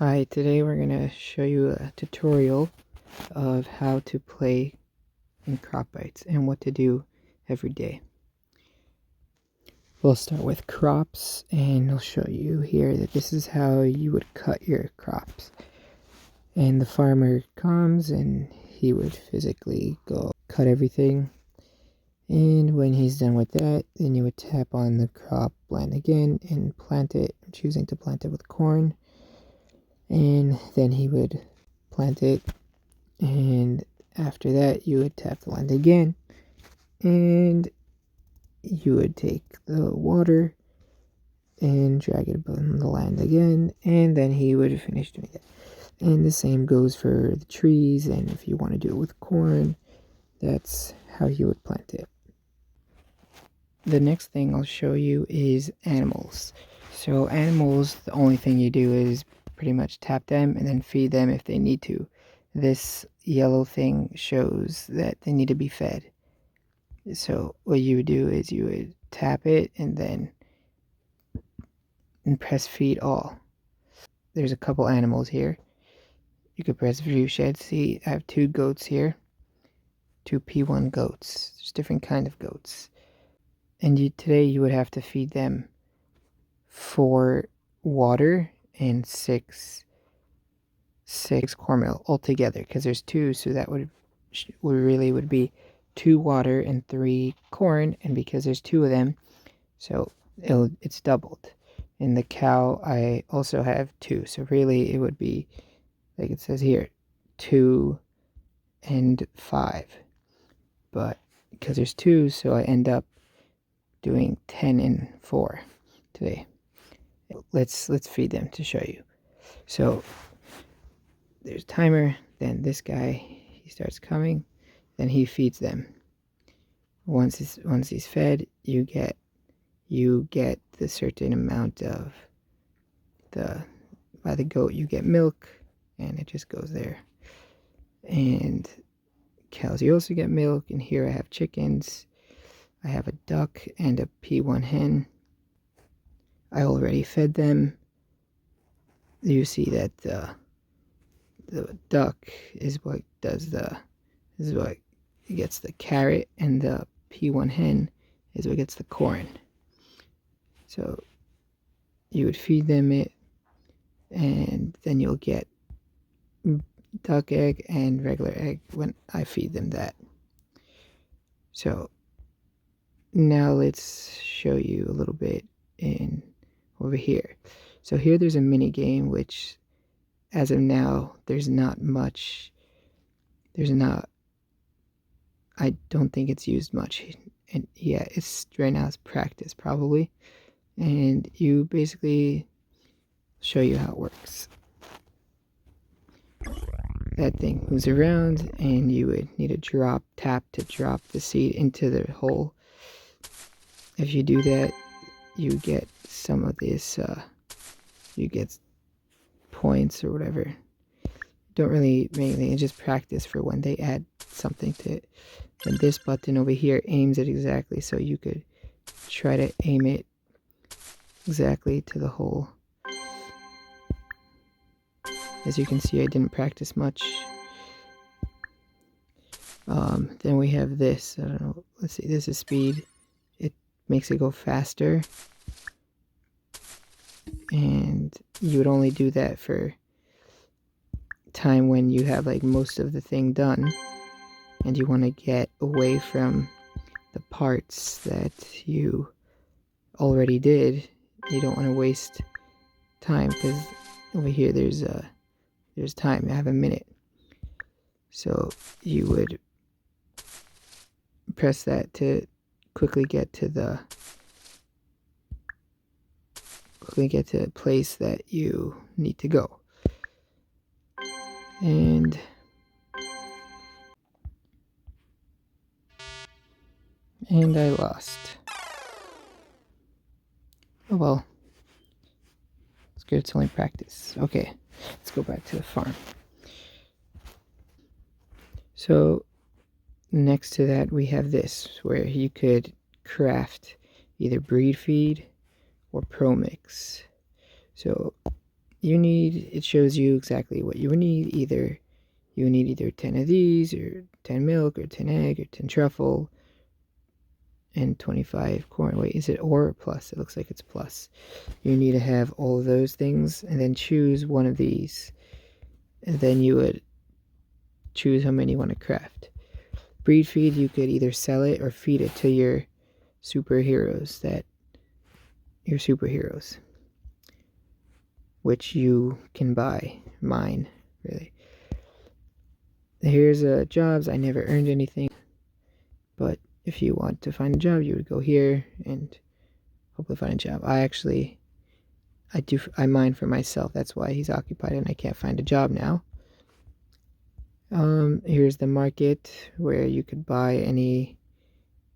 Hi, today we're going to show you a tutorial of how to play in cropbytes and what to do every day. We'll start with crops, and I'll show you here that this is how you would cut your crops. And the farmer comes and he would physically go cut everything. And when he's done with that, then you would tap on the crop land again and plant it. I'm choosing to plant it with corn. And then he would plant it, and after that you would tap the land again, and you would take the water and drag it on the land again, and then he would finish doing that. And the same goes for the trees, and if you want to do it with corn, that's how you would plant it. The next thing I'll show you is animals. So animals, the only thing you do is pretty much tap them and then feed them if they need to. This yellow thing shows that they need to be fed. So what you would do is you would tap it and then press feed all. There's a couple animals here. You could press view shed. See, I have 2 goats here. 2 P1 goats. There's different kind of goats. And today you would have to feed them 4 water and 6 cornmeal altogether, because there's 2, so that would be 2 water and 3 corn, and because there's 2 of them, so it's doubled. And the cow, I also have 2, so really it would be, like it says here, 2 and 5, but because there's 2, so I end up doing 10 and 4 today. Let's feed them to show you. So there's timer, then this guy, he starts coming, then he feeds them. Once he's fed, you get the certain amount of by the goat, you get milk, and it just goes there. And cows, you also get milk, and here I have chickens. I have a duck and a P1 hen. I already fed them. You see that the duck is what gets the carrot, and the P1 hen is what gets the corn. So you would feed them it, and then you'll get duck egg and regular egg when I feed them that. So now let's show you a little bit over here. So here there's a mini game, which as of now I don't think it's used much, and yeah, it's right now it's practice probably, and you basically show you how it works. That thing moves around, and you would need a tap to drop the seed into the hole. If you do that, you get some of this, you get points or whatever. Don't really make anything, it's just practice for when they add something to it. And this button over here aims it exactly, so you could try to aim it exactly to the hole. As you can see, I didn't practice much. Then we have this, I don't know, let's see, this is speed. It makes it go faster. And you would only do that for time when you have like most of the thing done, and you want to get away from the parts that you already did. You don't want to waste time, because over here there's time. I have a minute, so you would press that to quickly get to the place that you need to go. And I lost. Oh well, it's good, it's only practice. Okay, let's go back to the farm. So next to that we have this, where you could craft either breed feed or pro mix. So it shows you exactly what you would need. You need either 10 of these, or 10 milk, or 10 egg, or 10 truffle, and 25 corn. Wait, is it or plus? It looks like it's plus. You need to have all of those things, and then choose one of these. And then you would choose how many you want to craft. Breed feed, you could either sell it or feed it to your superheroes, which you can mine, really. Here's jobs. I never earned anything, but if you want to find a job, you would go here and hopefully find a job. I mine for myself. That's why he's occupied and I can't find a job now. Here's the market where you could buy any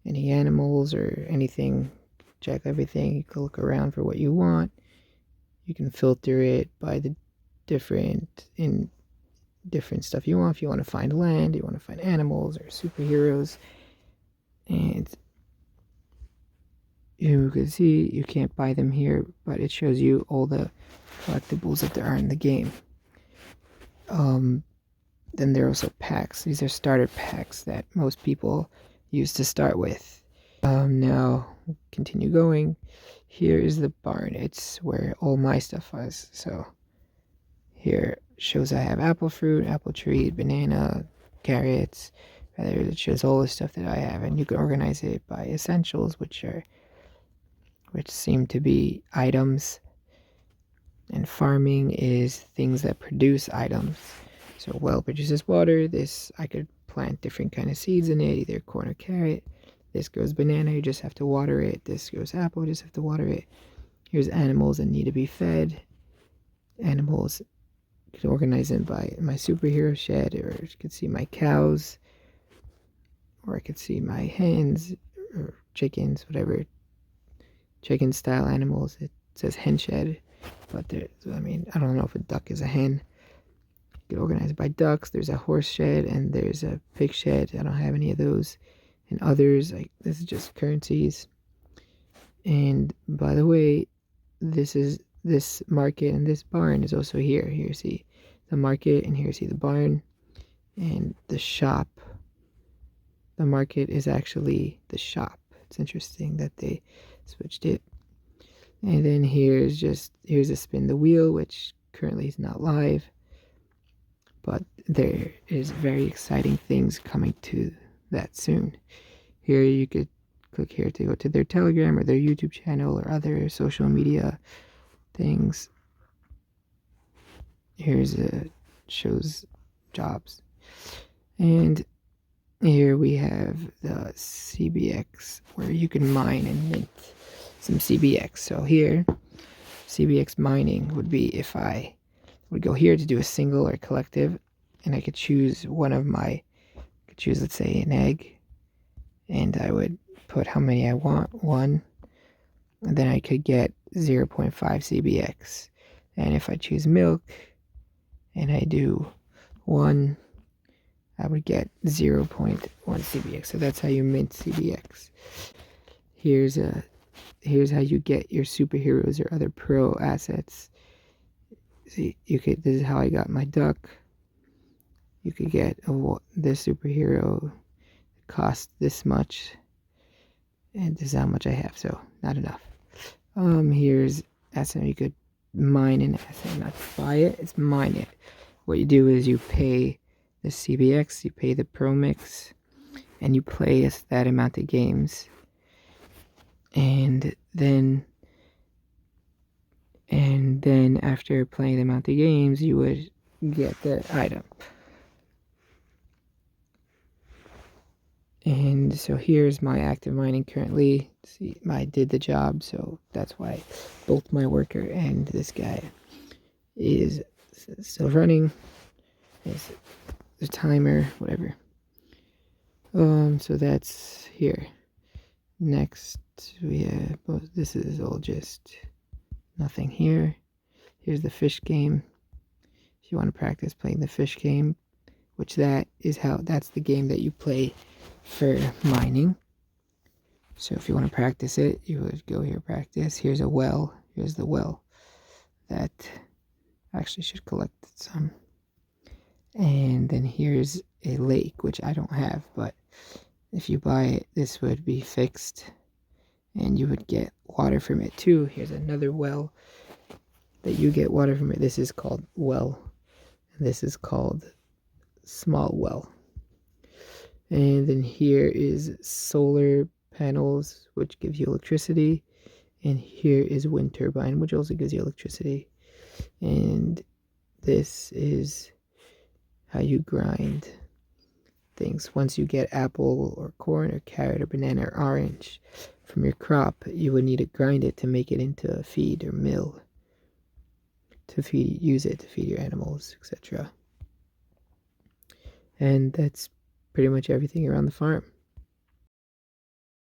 animals or anything. Check everything. You can look around for what you want. You can filter it by the different stuff you want. If you want to find land, you want to find animals or superheroes. And you can see you can't buy them here, but it shows you all the collectibles that there are in the game. Then there are also packs. These are starter packs that most people use to start with. Now, continue going. Here is the barn. It's where all my stuff was. So here shows I have apple fruit, apple tree, banana, carrots. Rather, it shows all the stuff that I have, and you can organize it by essentials, which seem to be items. And farming is things that produce items. So well produces water. This, I could plant different kind of seeds in it, either corn or carrot. This grows banana, you just have to water it. This grows apple, you just have to water it. Here's animals that need to be fed. Animals, you can organize them by my superhero shed, or you can see my cows, or I could see my hens, or chickens, whatever. Chicken style animals. It says hen shed, but I don't know if a duck is a hen. You can organize by ducks. There's a horse shed and there's a pig shed. I don't have any of those. And others, like this is just currencies. And by the way, this market and this barn is also here. Here see the market, and here see the barn and the shop. The market is actually the shop. It's interesting that they switched it. And then here's a spin the wheel, which currently is not live, but there is very exciting things coming to that soon. Here you could click here to go to their Telegram or their YouTube channel or other social media things. Shows jobs. And here we have the CBX, where you can mine and mint some CBX. So here, CBX mining would be if I would go here to do a single or collective, and I could choose let's say an egg, and I would put how many I want, 1, and then I could get 0.5 CBX. And if I choose milk and I do 1, I would get 0.1 CBX. So that's how you mint CBX. Here's how you get your superheroes or other pro assets. See, this is how I got my duck. You could get this superhero cost this much, and this is how much I have, so not enough. Here's asset. You could mine an asset, not buy it, it's mine it. What you do is you pay the CBX, you pay the Pro Mix, and you play that amount of games. And then after playing the amount of games, you would get the item. And so here's my active mining currently. See, I did the job, so that's why both my worker and this guy is still running. There's the timer, whatever. So that's here. Next we have this is all just nothing here. Here's the fish game. If you want to practice playing the fish game, which that's the game that you play for mining. So if you want to practice it, you would go here, practice. Here's a well. Here's the well that actually should collect some. And then here's a lake, which I don't have, but if you buy it, this would be fixed and you would get water from it too. Here's another well that you get water from it. This is called well, and this is called small well. And then here is solar panels, which gives you electricity. And here is wind turbine, which also gives you electricity. And this is how you grind things. Once you get apple or corn or carrot or banana or orange from your crop, you would need to grind it to make it into a feed or mill to use it to feed your animals, etc. And that's pretty much everything around the farm.